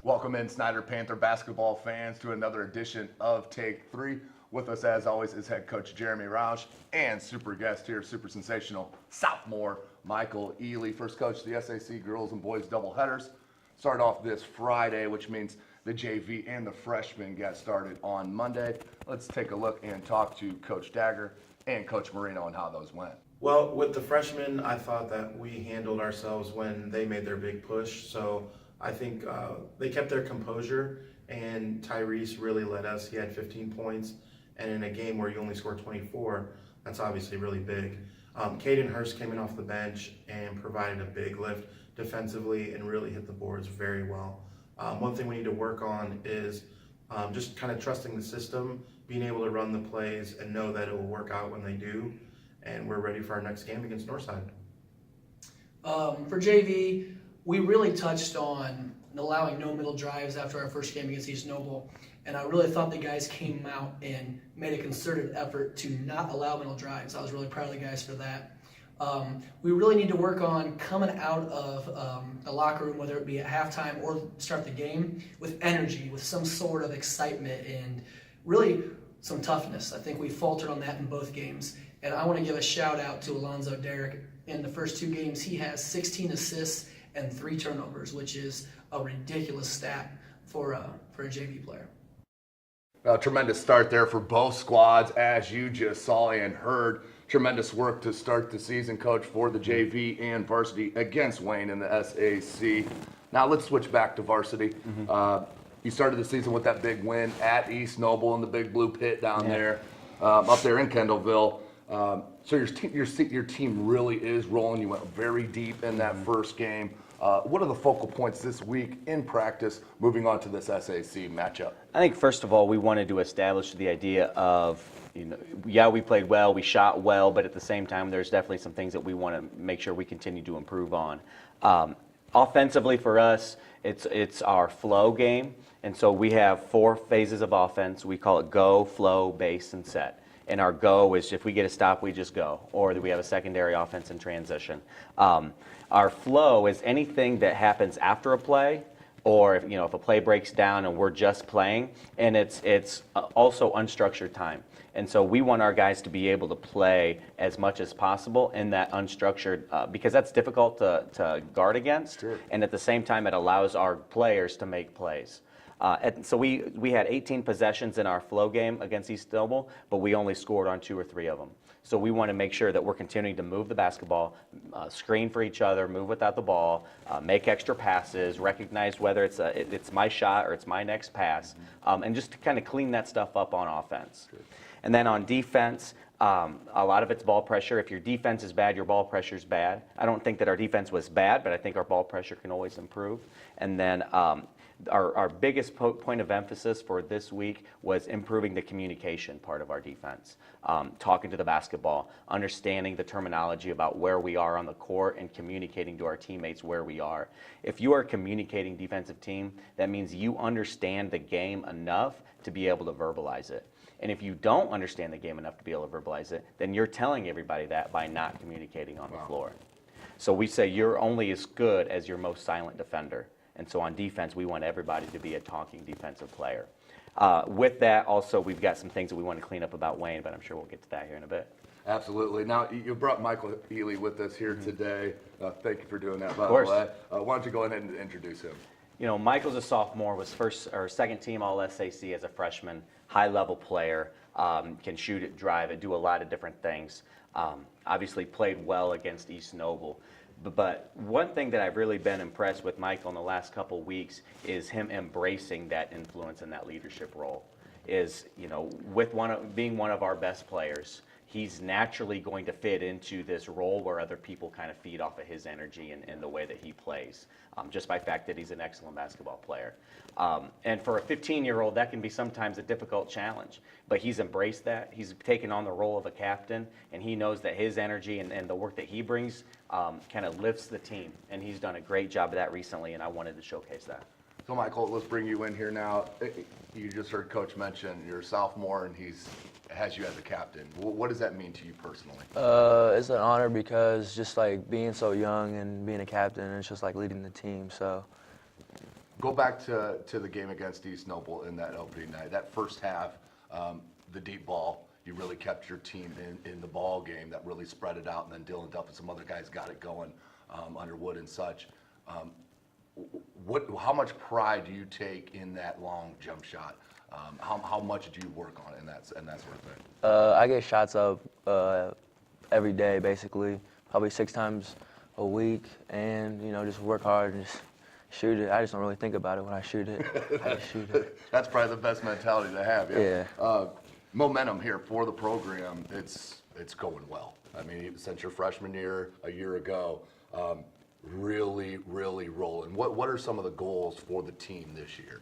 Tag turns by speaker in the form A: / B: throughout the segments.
A: Welcome in, Snyder Panther basketball fans, to another edition of Take 3. With us, as always, is head coach Jeremy Roush and super guest here, super sensational sophomore Micheal Eley. First coach the SAC girls and boys doubleheaders. Start off this Friday, which means the JV and the freshmen got started on Monday. Let's take a look and talk to Coach Dagger and Coach Marino on how those went.
B: Well, with the freshmen, I thought that we handled ourselves when they made their big push. So I think they kept their composure, and Tyrese really led us. He had 15 points, and in a game where you only scored 24, that's obviously really big. Caden Hurst came in off the bench and provided a big lift defensively and really hit the boards very well. One thing we need to work on is just kind of trusting the system, being able to run the plays and know that it will work out when they do. And we're ready for our next game against Northside.
C: For JV, we really touched on allowing no middle drives after our first game against East Noble, and I really thought the guys came out and made a concerted effort to not allow middle drives. I was really proud of the guys for that. We really need to work on coming out of the locker room, whether it be at halftime or start the game, with energy, with some sort of excitement, and really some toughness. I think we faltered on that in both games. And I want to give a shout out to Alonzo Derrick. In the first two games, he has 16 assists and 3 turnovers, which is a ridiculous stat for a JV player.
A: A tremendous start there for both squads, as you just saw and heard. Tremendous work to start the season, Coach, for the JV and varsity against Wayne in the SAC. Now let's switch back to varsity. You started the season with that big win at East Noble in the Big Blue Pit down there, up there in Kendallville. So your team really is rolling. You went very deep in that first game. What are the focal points this week in practice moving on to this SAC matchup?
D: I think first of all, we wanted to establish the idea of, we played well, we shot well, but at the same time, there's definitely some things that we want to make sure we continue to improve on. Offensively for us, it's our flow game, and so we have 4 phases of offense. We call it go, flow, base, and set. And our go is if we get a stop, we just go, or we have a secondary offense in transition. Our flow is anything that happens after a play, or if a play breaks down and we're just playing, and it's also unstructured time. And so we want our guys to be able to play as much as possible in that unstructured, because that's difficult to guard against.
A: Sure.
D: And at the same time, it allows our players to make plays. So we had 18 possessions in our flow game against East Noble, but we only scored on 2 or 3 of them. So we want to make sure that we're continuing to move the basketball, screen for each other, move without the ball, make extra passes, recognize whether it's my shot or it's my next pass, and just to kind of clean that stuff up on offense. Good. And then on defense, a lot of it's ball pressure. If your defense is bad, your ball pressure is bad. I don't think that our defense was bad, but I think our ball pressure can always improve. And then our biggest point of emphasis for this week was improving the communication part of our defense. Talking to the basketball, understanding the terminology about where we are on the court, and communicating to our teammates where we are. If you are a communicating defensive team, that means you understand the game enough to be able to verbalize it. And if you don't understand the game enough to be able to verbalize it, then you're telling everybody that by not communicating on the floor. So we say you're only as good as your most silent defender. And so on defense, we want everybody to be a talking defensive player. With that, also, we've got some things that we want to clean up about Wayne, but I'm sure we'll get to that here in a bit.
A: Absolutely. Now, you brought Micheal Eley with us here today. Thank you for doing that, by the way. Why don't you go ahead and introduce him?
D: Michael's a sophomore, was first or second team All-SAC as a freshman, high-level player, can shoot it, drive it, do a lot of different things. Obviously played well against East Noble. But one thing that I've really been impressed with Micheal in the last couple weeks is him embracing that influence and that leadership role. With being one of our best players, he's naturally going to fit into this role where other people kind of feed off of his energy and the way that he plays, just by the fact that he's an excellent basketball player. And for a 15-year-old, that can be sometimes a difficult challenge. But he's embraced that. He's taken on the role of a captain, and he knows that his energy and the work that he brings kind of lifts the team. And he's done a great job of that recently, and I wanted to showcase that.
A: So, Micheal, let's bring you in here now. You just heard Coach mention you're a sophomore, and he has you as a captain. What does that mean to you personally?
E: It's an honor because just like being so young and being a captain, it's just like leading the team. So
A: Go back to the game against East Noble in that opening night. That first half, the deep ball, you really kept your team in the ball game. That really spread it out, and then Dylan Duff and some other guys got it going, Underwood and such. How much pride do you take in that long jump shot? How much do you work on it and that sort of thing?
E: I get shots up every day, basically, probably 6 times a week, and just work hard and just shoot it. I just don't really think about it when I shoot it. I just shoot it.
A: That's probably the best mentality to have.
E: Yeah.
A: Momentum here for the program, it's going well. I mean, since your freshman year a year ago, really rolling. What are some of the goals for the team this year?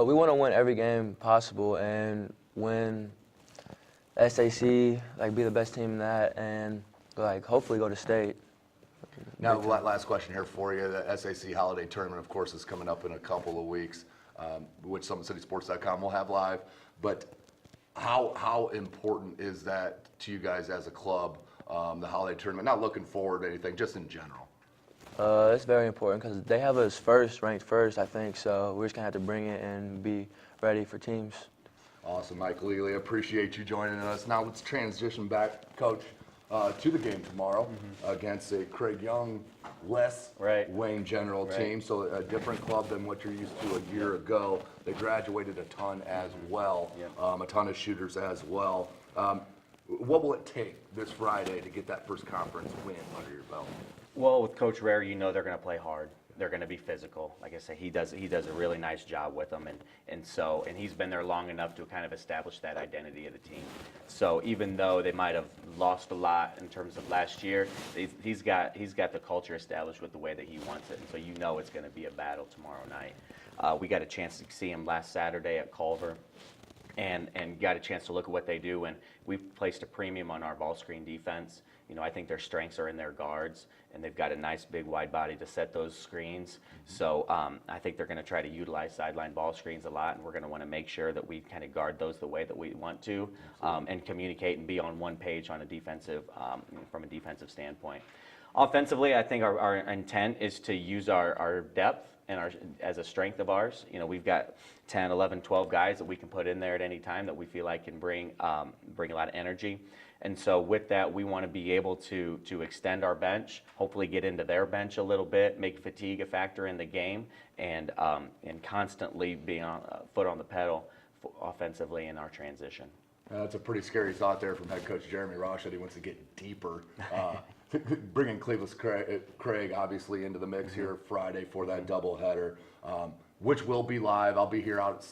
E: We want to win every game possible and win SAC, be the best team in that, and hopefully go to state.
A: Now, last question here for you. The SAC Holiday Tournament, of course, is coming up in a couple of weeks, which SummitCitySports.com will have live. But how important is that to you guys as a club, the Holiday Tournament? Not looking forward to anything, just in general.
E: It's very important because they have us ranked first, I think, so we're just going to have to bring it and be ready for teams.
A: Awesome, Micheal Eley. Appreciate you joining us. Now let's transition back, Coach, to the game tomorrow against a Craig Young, less Wayne General team. So a different club than what you're used to a year ago. They graduated a ton as well, a ton of shooters as well. What will it take this Friday to get that first conference win under your belt?
D: Well, with Coach Rare, they're going to play hard. They're going to be physical. Like I say, he does a really nice job with them, and he's been there long enough to kind of establish that identity of the team. So even though they might have lost a lot in terms of last year, he's got the culture established with the way that he wants it, and so it's going to be a battle tomorrow night. We got a chance to see him last Saturday at Culver. And got a chance to look at what they do, and we've placed a premium on our ball screen defense. I think their strengths are in their guards, and they've got a nice big wide body to set those screens. So I think they're going to try to utilize sideline ball screens a lot, and we're going to want to make sure that we kind of guard those the way that we want to, and communicate and be on one page on a defensive, from a defensive standpoint. Offensively, I think our intent is to use our depth and as a strength of ours. We've got 10, 11, 12 guys that we can put in there at any time that we feel like can bring a lot of energy. And so with that, we want to be able to extend our bench, hopefully get into their bench a little bit, make fatigue a factor in the game, and constantly be on foot on the pedal offensively in our transition.
A: That's a pretty scary thought there from head coach Jeremy Rosh that he wants to get deeper. Bringing Cleveland's Craig obviously into the mix here Friday for that doubleheader, which will be live. I'll be here out at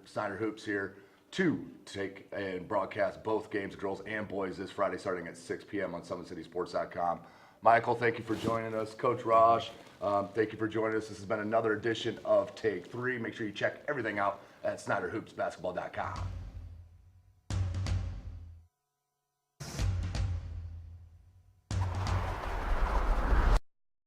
A: Snyder Hoops here to take and broadcast both games, girls and boys, this Friday starting at 6 p.m. on SummitCitySports.com. Micheal, thank you for joining us. Coach Rosh, thank you for joining us. This has been another edition of Take 3. Make sure you check everything out at SnyderHoopsBasketball.com.